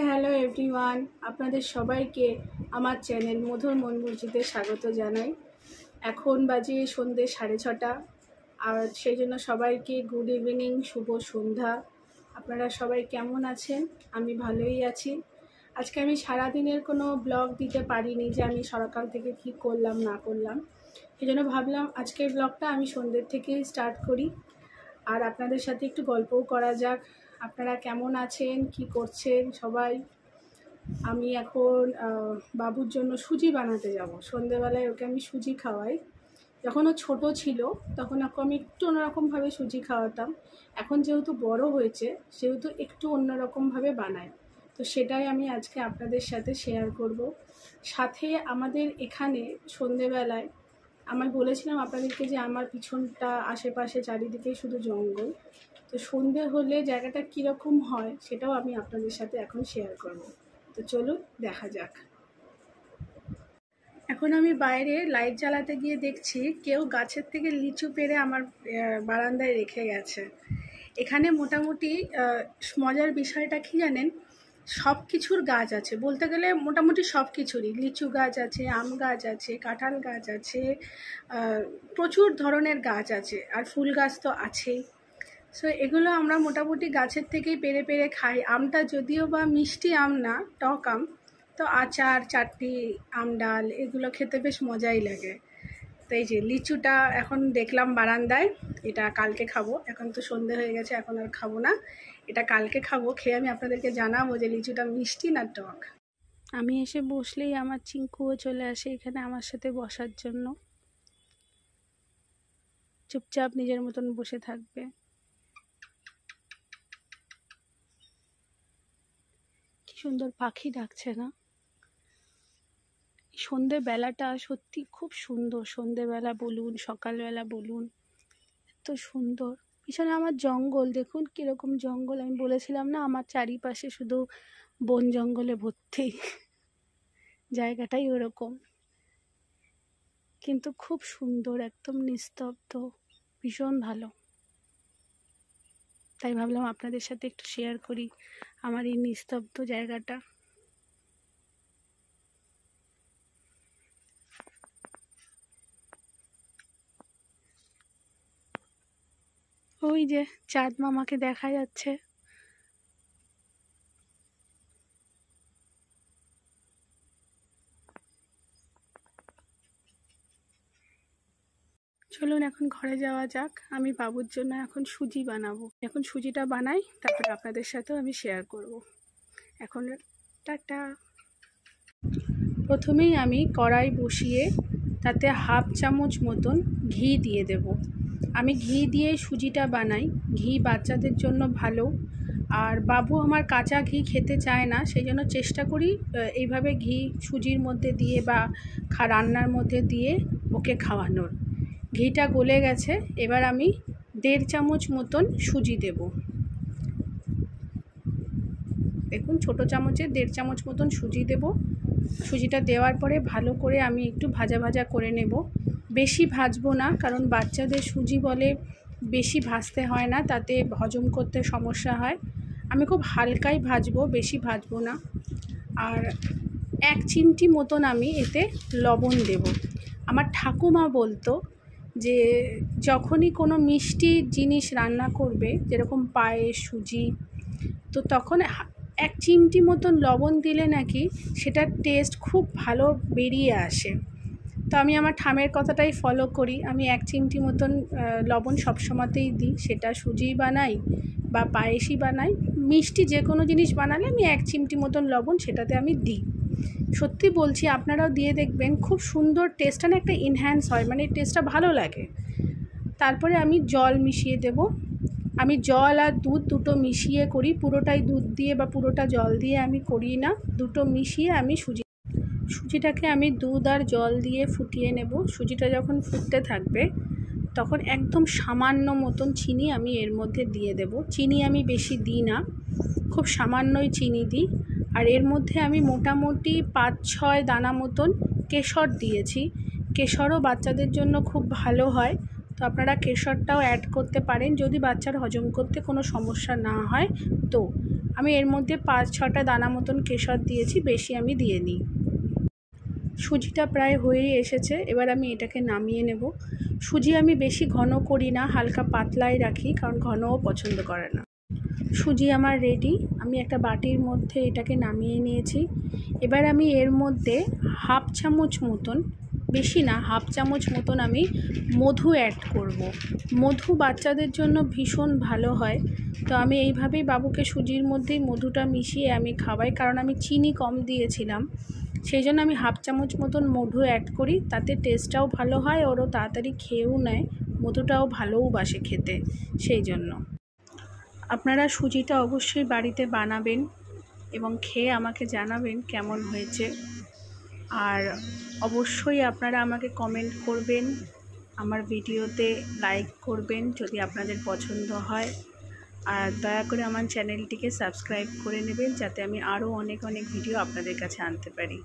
Hello everyone, আপনাদের সবাইকে আমার চ্যানেল মধুর মন মুরজিতে স্বাগত জানাই। এখন বাজে সন্ধ্যে 6:30, আর সেই জন্য সবাইকে গুড ইভিনিং, শুভ সন্ধ্যা। আপনারা সবাই কেমন আছেন? আমি ভালোই আছি। আজকে আমি সারাদিনের কোনো ব্লগ দিতে পারিনি যে আমি সকাল থেকে কি করলাম না করলাম, সেই জন্য ভাবলাম আজকের ব্লগটা আমি সন্ধ্যের থেকেই স্টার্ট করি, আর আপনাদের সাথে একটু গল্পও করা যাক। আপনারা কেমন আছেন, কি করছেন সবাই? আমি এখন বাবুর জন্য সুজি বানাতে যাব। সন্ধেবেলায় ওকে আমি সুজি খাওয়াই। যখন ও ছোটো ছিল তখন ওকে আমি একটু অন্যরকমভাবে সুজি খাওয়াতাম। এখন যেহেতু বড় হয়েছে সেহেতু একটু অন্যরকমভাবে বানাই, তো সেটাই আমি আজকে আপনাদের সাথে শেয়ার করব। সাথে আমাদের এখানে সন্ধেবেলায় আমি বলেছিলাম আপনাদেরকে যে আমার পিছনটা আশেপাশে চারিদিকে শুধু জঙ্গল, তো সন্ধে হলে জায়গাটা কীরকম হয় সেটাও আমি আপনাদের সাথে এখন শেয়ার করব। তো চলুন দেখা যাক। এখন আমি বাইরে লাইট জ্বালাতে গিয়ে দেখছি কেউ গাছের থেকে লিচু পেড়ে আমার বারান্দায় রেখে গেছে। এখানে মোটামুটি মজার বিষয়টা কি জানেন, সব কিছুর গাছ আছে, বলতে গেলে মোটামুটি সব কিছুরই। লিচু গাছ আছে, আম গাছ আছে, কাঁঠাল গাছ আছে, প্রচুর ধরনের গাছ আছে, আর ফুল গাছ তো আছেই। সো এগুলো আমরা মোটামুটি গাছের থেকেই পেড়ে পেড়ে খাই। আমটা যদিও বা মিষ্টি আম না, টক আম, তো আচার, চাটনি, আম ডাল এগুলো খেতে বেশ মজাই লাগে। তো এই যে লিচুটা এখন দেখলাম বারান্দায়, এটা কালকে খাবো। এখন তো সন্ধে হয়ে গেছে, এখন আর খাবো না, এটা কালকে খাবো। খেয়ে আমি আপনাদেরকে জানাবো যে লিচুটা মিষ্টি না টক। আমি এসে বসলেই আমার চিঙ্কুও চলে আসে এখানে আমার সাথে বসার জন্য। চুপচাপ নিজের মতন বসে থাকবে। কি সুন্দর পাখি ডাকছে না? সন্ধেবেলাটা সত্যি খুব সুন্দর। সন্ধেবেলা বলুন, সকালবেলা বলুন, এত সুন্দর। পিছনে আমার জঙ্গল দেখুন কিরকম জঙ্গল। আমি বলেছিলাম না আমার চারিপাশে শুধু বন জঙ্গলে ভর্তি, জায়গাটাই ওরকম, কিন্তু খুব সুন্দর, একদম নিস্তব্ধ, ভীষণ ভালো। তাই ভাবলাম আপনাদের সাথে একটু শেয়ার করি আমার এই নিস্তব্ধ জায়গাটা। ওই যে চাঁদ মামাকে দেখা যাচ্ছে। চলুন এখন ঘরে যাওয়া যাক। আমি বাবুর জন্য এখন সুজি বানাবো। এখন সুজিটা বানাই, তারপরে আপনাদের সাথেও আমি শেয়ার করব। এখন টাটা। প্রথমেই আমি কড়াই বসিয়ে তাতে 1/2 চামচ মতন ঘি দিয়ে দেব। আমি ঘি দিয়ে সুজিটা বানাই। ঘি বাচ্চাদের জন্য ভালো, আর বাবু আমার কাঁচা ঘি খেতে চায় না, সেই জন্য চেষ্টা করি এইভাবে ঘি সুজির মধ্যে দিয়ে বা রান্নার মধ্যে দিয়ে ওকে খাওয়ানোর। ঘিটা গলে গেছে, এবার আমি 1.5 চামচ মতন সুজি দেব। দেখুন ছোটো চামচে 1.5 চামচ মতন সুজি দেব। সুজিটা দেওয়ার পরে ভালো করে আমি একটু ভাজা ভাজা করে নেব। বেশি ভাজবো না, কারণ বাচ্চাদের সুজি বলে বেশি ভাজতে হয় না, তাতে হজম করতে সমস্যা হয়। আমি খুব হালকাই ভাজবো, বেশি ভাজবো না। আর 1 চিমটি মতন আমি এতে লবণ দেব। আমার ঠাকুমা বলতো যে যখনই কোনো মিষ্টি জিনিস রান্না করবে, যেরকম পায়েস, সুজি, তো তখন 1 চিমটি মতন লবণ দিলে নাকি সেটার টেস্ট খুব ভালো বেরিয়ে আসে। তো আমি আমার ঠামের কথাটাই ফলো করি। আমি 1 চিমটি মতন লবণ সবসময়তেই দিই, সেটা সুজি বানাই বা পায়েসই বানাই। মিষ্টি যে কোনো জিনিস বানালে আমি 1 চিমটি মতন লবণ সেটাতে আমি দিই। সত্যি বলছি, আপনারাও দিয়ে দেখবেন, খুব সুন্দর টেস্টটা না একটা এনহ্যান্স হয়, মানে টেস্টটা ভালো লাগে। তারপরে আমি জল মিশিয়ে দেব। আমি জল আর দুধ দুটো মিশিয়ে করি, পুরোটাই দুধ দিয়ে বা পুরোটা জল দিয়ে আমি করি না, দুটো মিশিয়ে আমি সুজিটাকে আমি দুধ আর জল দিয়ে ফুটিয়ে নেব। সুজিটা যখন ফুটতে থাকবে তখন একদম সামান্য মতন চিনি আমি এর মধ্যে দিয়ে দেব। চিনি আমি বেশি দিই না, খুব সামান্যই চিনি দিই। আর এর মধ্যে আমি মোটামুটি 5-6 দানা মতন কেশর দিয়েছি। কেশরও বাচ্চাদের জন্য খুব ভালো হয়, তো আপনারা কেশরটাও অ্যাড করতে পারেন যদি বাচ্চার হজম করতে কোনো সমস্যা না হয়। তো আমি এর মধ্যে 5-6টা দানা মতন কেশর দিয়েছি, বেশি আমি দিয়ে নিই। সুজিটা প্রায় হয়েই এসেছে, এবার আমি এটাকে নামিয়ে নেব। সুজি আমি বেশি ঘন করি না, হালকা পাতলাই রাখি, কারণ ঘনও পছন্দ করে না। সুজি আমার রেডি, আমি একটা বাটির মধ্যে এটাকে নামিয়ে নিয়েছি। এবার আমি এর মধ্যে হাফ চামচ মতন, বেশি না, হাফ চামচ মতন আমি মধু অ্যাড করব। মধু বাচ্চাদের জন্য ভীষণ ভালো হয়, তো আমি এইভাবেই বাবুকে সুজির মধ্যেই মধুটা মিশিয়ে আমি খাওয়াই, কারণ আমি চিনি কম দিয়েছিলাম, সেই জন্য আমি হাফ চামচ মতন মধু অ্যাড করি। তাতে টেস্টটাও ভালো হয়, ওরও তাড়াতাড়ি খেয়েও নেয়, মধুটাও ভালোও বাসে খেতে, সেই জন্য। আপনারা সুজিটা অবশ্যই বাড়িতে বানাবেন এবং খেয়ে আমাকে জানাবেন কেমন হয়েছে। আর অবশ্যই আপনারা আমাকে কমেন্ট করবেন, আমার ভিডিওতে লাইক করবেন যদি আপনাদের পছন্দ হয়। আর দয়া করে আমার চ্যানেলটিকে সাবস্ক্রাইব করে নেবেন, যাতে আমি আরও অনেক ভিডিও আপনাদের কাছে আনতে পারি।